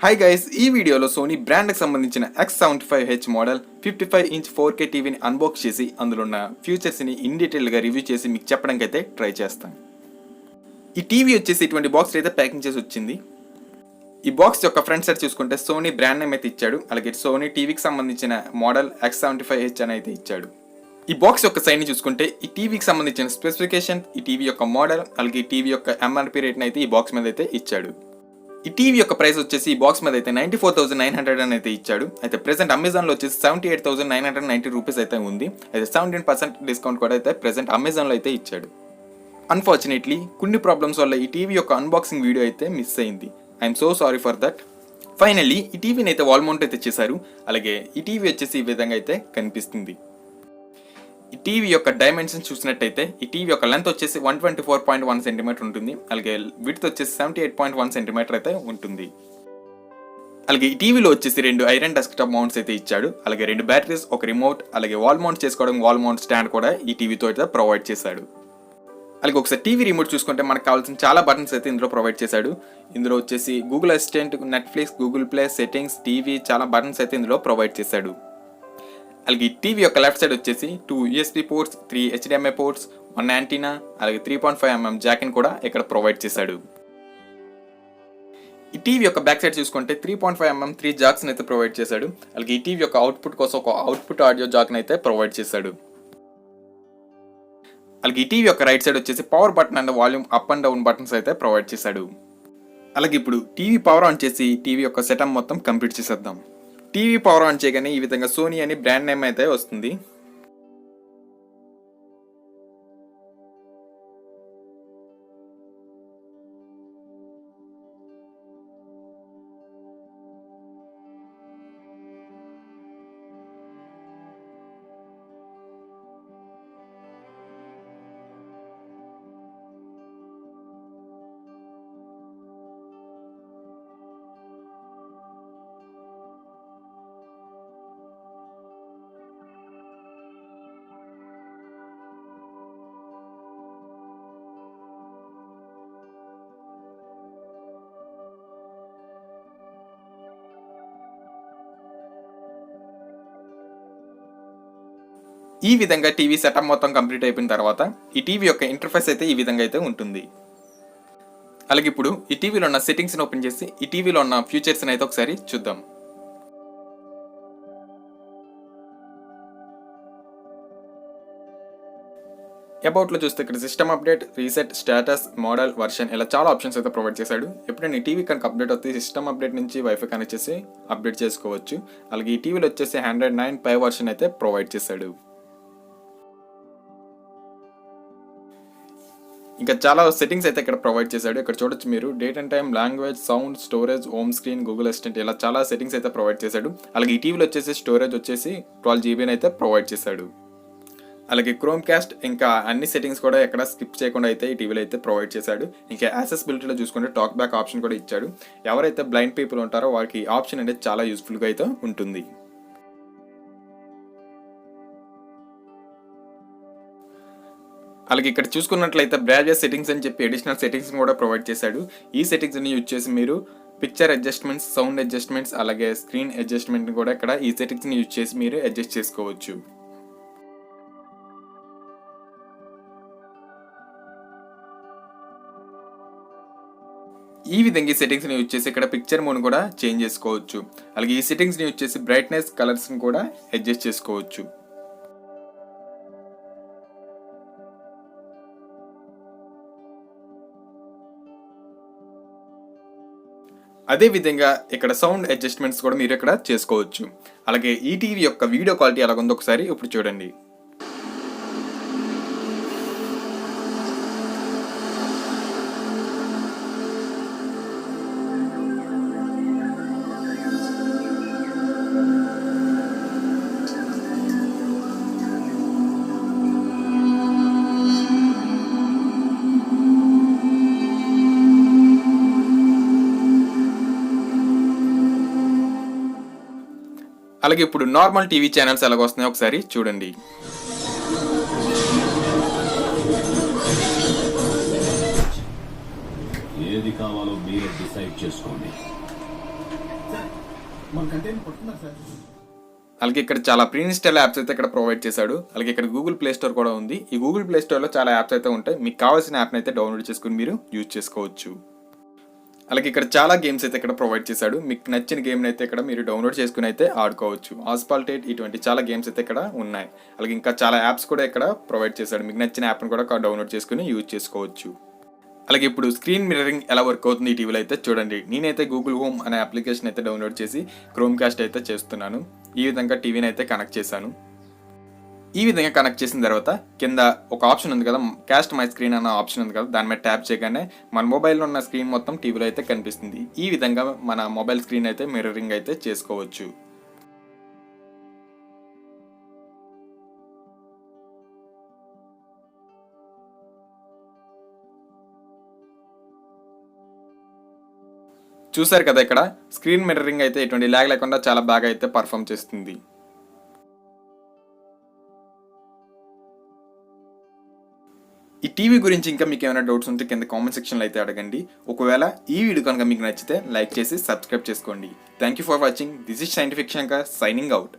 Hi guys, ఈ వీడియోలో Sony బ్రాండ్కి సంబంధించిన X75H మోడల్ 55" 4K టీవీని అన్బాక్స్ చేసి అందులో ఉన్న ఫీచర్స్ని ఇన్ డీటెయిల్గా రివ్యూ చేసి మీకు చెప్పడానికి అయితే ట్రై చేస్తాను. ఈ టీవీ వచ్చేసి ఇటువంటి బాక్స్ అయితే ప్యాకింగ్ చేసి వచ్చింది. ఈ బాక్స్ యొక్క ఫ్రంట్ సైడ్ చూసుకుంటే సోనీ బ్రాండ్ నేమ్ అయితే ఇచ్చాడు. అలాగే సోనీ టీవీకి సంబంధించిన మోడల్ X75H అని అయితే ఇచ్చాడు. ఈ బాక్స్ యొక్క సైడ్ని చూసుకుంటే ఈ టీవీకి సంబంధించిన స్పెసిఫికేషన్, ఈ టీవీ యొక్క మోడల్, అలాగే ఈ టీవీ యొక్క MRP రేట్ని అయితే ఈ బాక్స్ మీద అయితే ఇచ్చాడు. ఈ టీవీ యొక్క ప్రైస్ వచ్చేసి ఈ బాక్స్ మీద అయితే 94,900 అని అయితే ఇచ్చాడు. అయితే ప్రెసెంట్ అమెజాన్లో వచ్చేసి 78,990 రూపీస్ అయితే ఉంది. అయితే 17% డిస్కౌంట్ కూడా అయితే ప్రెసెంట్ అమెజాన్లో అయితే ఇచ్చాడు. అన్ఫార్చునేట్లీ కొన్ని ప్రాబ్లమ్స్ వల్ల ఈ టీవీ యొక్క అన్బాక్సింగ్ వీడియో అయితే మిస్ అయింది. I'm so sorry for that. Finally ఈ టీవీని అయితే వాల్ మౌంట్ అయితే చేశారు. అలాగే ఈ టీవీ వచ్చేసి ఈ విధంగా అయితే కనిపిస్తుంది. ఈ టీవీ యొక్క డైమెన్షన్స్ చూసినట్టయితే ఈ టీవీ యొక్క లెంత్ వచ్చేసి 124.1 సెంటీమీటర్ ఉంటుంది. అలాగే విడ్త్ వచ్చేసి 78.1 సెంటీమీటర్ అయితే ఉంటుంది. అలాగే ఈ టీవీలో వచ్చేసి 2 ఐరన్ డెస్క్టాప్ మౌంట్స్ అయితే ఇచ్చాడు. అలాగే 2 బ్యాటరీస్, ఒక రిమోట్, అలాగే వాల్ మౌంట్ చేసుకోవడం వాల్ మౌంట్ స్టాండ్ కూడా ఈ టీవీతో అయితే ప్రొవైడ్ చేశాడు. అలాగే ఒకసారి టీవీ రిమోట్ చూసుకుంటే మనకు కావాల్సిన చాలా బటన్స్ అయితే ఇందులో ప్రొవైడ్ చేశాడు. ఇందులో వచ్చేసి Google assistant, Netflix, Google play, settings, TV చాలా బటన్స్ అయితే ఇందులో ప్రొవైడ్ చేశాడు. అలాగే ఈ టీవీ యొక్క లెఫ్ట్ సైడ్ వచ్చేసి 2 USB ports, 3 HDMI ports, 1 antenna, అలాగే 3.5mm జాక్ని కూడా ఇక్కడ ప్రొవైడ్ చేశాడు. ఈ టీవీ యొక్క బ్యాక్ సైడ్ చూసుకుంటే 3.5mm 3 జాక్స్ని అయితే ప్రొవైడ్ చేశాడు. అలాగే ఈ టీవీ యొక్క అవుట్పుట్ కోసం ఒక అవుట్పుట్ ఆడియో జాక్ని అయితే ప్రొవైడ్ చేశాడు. అలాగే ఈ టీవీ యొక్క రైట్ సైడ్ వచ్చేసి power button and volume up and down buttons అయితే ప్రొవైడ్ చేశాడు. అలాగే ఇప్పుడు టీవీ పవర్ ఆన్ చేసి టీవీ యొక్క సెటప్ మొత్తం కంప్లీట్ చేసేద్దాం. టీవీ పవర్ ఆన్ చేయగానే ఈ విధంగా సోనీ అని బ్రాండ్ నేమ్ అయితే వస్తుంది. ఈ విధంగా టీవీ సెటప్ మొత్తం కంప్లీట్ అయిపోయిన తర్వాత ఈ టీవీ యొక్క ఇంటర్ఫేస్ అయితే ఈ విధంగా అయితే ఉంటుంది. అలాగే ఇప్పుడు ఈ టీవీలో ఉన్న సెట్టింగ్స్ని ఓపెన్ చేసి ఈ టీవీలో ఉన్న ఫీచర్స్ని అయితే ఒకసారి చూద్దాం. అబౌట్లో చూస్తే ఇక్కడ system update, reset, status, model, version ఇలా చాలా ఆప్షన్స్ అయితే ప్రొవైడ్ చేశాడు. ఎప్పుడైనా ఈ టీవీ కనుక అప్డేట్ అవుతుంది సిస్టమ్ అప్డేట్ నుంచి వైఫై కనెక్ట్ చేసి అప్డేట్ చేసుకోవచ్చు. అలాగే ఈ టీవీలో వచ్చేసి 109 పై వర్షన్ అయితే ప్రొవైడ్ చేశాడు. ఇంకా చాలా సెట్టింగ్స్ అయితే ఇక్కడ ప్రొవైడ్ చేశాడు. ఇక్కడ చూడొచ్చు మీరు date and time, language, sound, storage, home screen, Google assistant ఇలా చాలా సెట్టింగ్స్ అయితే ప్రొవైడ్ చేశాడు. అలాగే ఈ టీవీలో వచ్చేసి స్టోరేజ్ వచ్చేసి 12 GB అయితే ప్రొవైడ్ చేశాడు. అలాగే క్రోమ్ కాస్ట్ ఇంకా అన్ని సెట్టింగ్స్ కూడా ఎక్కడ స్కిప్ చేయకుండా అయితే ఈ టీవీలో అయితే ప్రొవైడ్ చేశాడు. ఇంకా యాక్సెసిబిలిటీలో చూసుకుంటే టాక్ బ్యాక్ ఆప్షన్ కూడా ఇచ్చాడు. ఎవరైతే బ్లైండ్ పీపుల్ ఉంటారో వారికి ఆప్షన్ అనేది చాలా యూస్ఫుల్గా అయితే ఉంటుంది. అలాగే ఇక్కడ చూసుకున్నట్లయితే బ్రాడ్జెస్ సెట్టింగ్స్ అని చెప్పి అడిషనల్ సెట్టింగ్స్ కూడా ప్రొవైడ్ చేశాడు. ఈ సెట్టింగ్స్ని యూజ్ చేసి మీరు పిక్చర్ అడ్జస్ట్మెంట్స్, సౌండ్ అడ్జస్ట్మెంట్స్, అలాగే స్క్రీన్ అడ్జస్ట్మెంట్ కూడా ఇక్కడ ఈ సెట్టింగ్స్ని యూజ్ చేసి మీరు అడ్జస్ట్ చేసుకోవచ్చు. ఈ విధంగా ఈ సెట్టింగ్స్ని యూజ్ చేసి ఇక్కడ పిక్చర్ మోడ్ కూడా చేంజ్ చేసుకోవచ్చు. అలాగే ఈ సెట్టింగ్స్ని యూజ్ చేసి బ్రైట్నెస్, కలర్స్ని కూడా అడ్జస్ట్ చేసుకోవచ్చు. అదే విధంగా ఇక్కడ సౌండ్ అడ్జస్ట్మెంట్స్ కూడా మీరు ఇక్కడ చేసుకోవచ్చు. అలాగే ఈ టీవీ యొక్క వీడియో క్వాలిటీ ఎలాగుందో ఒకసారి ఇప్పుడు చూడండి. అలాగే ఇప్పుడు నార్మల్ టీవీ ఛానల్స్ ఎలాగొస్తున్నాయో ఒకసారి చూడండి. ఏది కావాలో మీరే డిసైడ్ చేసుకోండి. అలాగే ఇక్కడ చాలా ప్రీ ఇన్స్టాల్ యాప్స్ అయితే ఇక్కడ ప్రొవైడ్ చేశాడు. అలాగే ఇక్కడ గూగుల్ ప్లే స్టోర్ కూడా ఉంది. ఈ గూగుల్ ప్లే స్టోర్లో చాలా యాప్స్ అయితే ఉంటాయి. మీకు కావాల్సిన యాప్ని అయితే డౌన్లోడ్ చేసుకుని మీరు యూజ్ చేసుకోవచ్చు. అలాగే ఇక్కడ చాలా గేమ్స్ అయితే ఇక్కడ ప్రొవైడ్ చేశాడు. మీకు నచ్చిన గేమ్ని అయితే ఇక్కడ మీరు డౌన్లోడ్ చేసుకుని అయితే ఆడుకోవచ్చు. ఆస్పాల్టేట్ ఇటువంటి చాలా గేమ్స్ అయితే ఇక్కడ ఉన్నాయి. అలాగే ఇంకా చాలా యాప్స్ కూడా ఇక్కడ ప్రొవైడ్ చేశాడు. మీకు నచ్చిన యాప్ని కూడా డౌన్లోడ్ చేసుకుని యూజ్ చేసుకోవచ్చు. అలాగే ఇప్పుడు స్క్రీన్ మిర్రరింగ్ ఎలా వర్క్ అవుతుంది ఈ టీవీలో అయితే చూడండి. నేనైతే గూగుల్ హోమ్ అనే అప్లికేషన్ అయితే డౌన్లోడ్ చేసి క్రోమ్ కాస్ట్ అయితే చేస్తున్నాను. ఈ విధంగా టీవీని అయితే కనెక్ట్ చేశాను. ఈ విధంగా కనెక్ట్ చేసిన తర్వాత కింద ఒక ఆప్షన్ ఉంది కదా, కాస్ట్ మై స్క్రీన్ అన్న ఆప్షన్ ఉంది కదా, దాని మీద ట్యాప్ చేయగానే మన మొబైల్లో ఉన్న స్క్రీన్ మొత్తం టీవీలో అయితే కనిపిస్తుంది. ఈ విధంగా మన మొబైల్ స్క్రీన్ అయితే మిర్రరింగ్ అయితే చేసుకోవచ్చు. చూసారు కదా, ఇక్కడ స్క్రీన్ మిర్రరింగ్ అయితే ఎటువంటి ల్యాగ్ లేకుండా చాలా బాగా అయితే పర్ఫామ్ చేస్తుంది. ఈ టీవీ గురించి ఇంకా మీకు ఏమైనా డౌట్స్ ఉంటే కింద కామెంట్ సెక్షన్లో అయితే అడగండి. ఒకవేళ ఈ వీడియో కనుక మీకు నచ్చితే లైక్ చేసి సబ్స్క్రైబ్ చేసుకోండి. Thank you for watching. This is scientific Shankar signing out.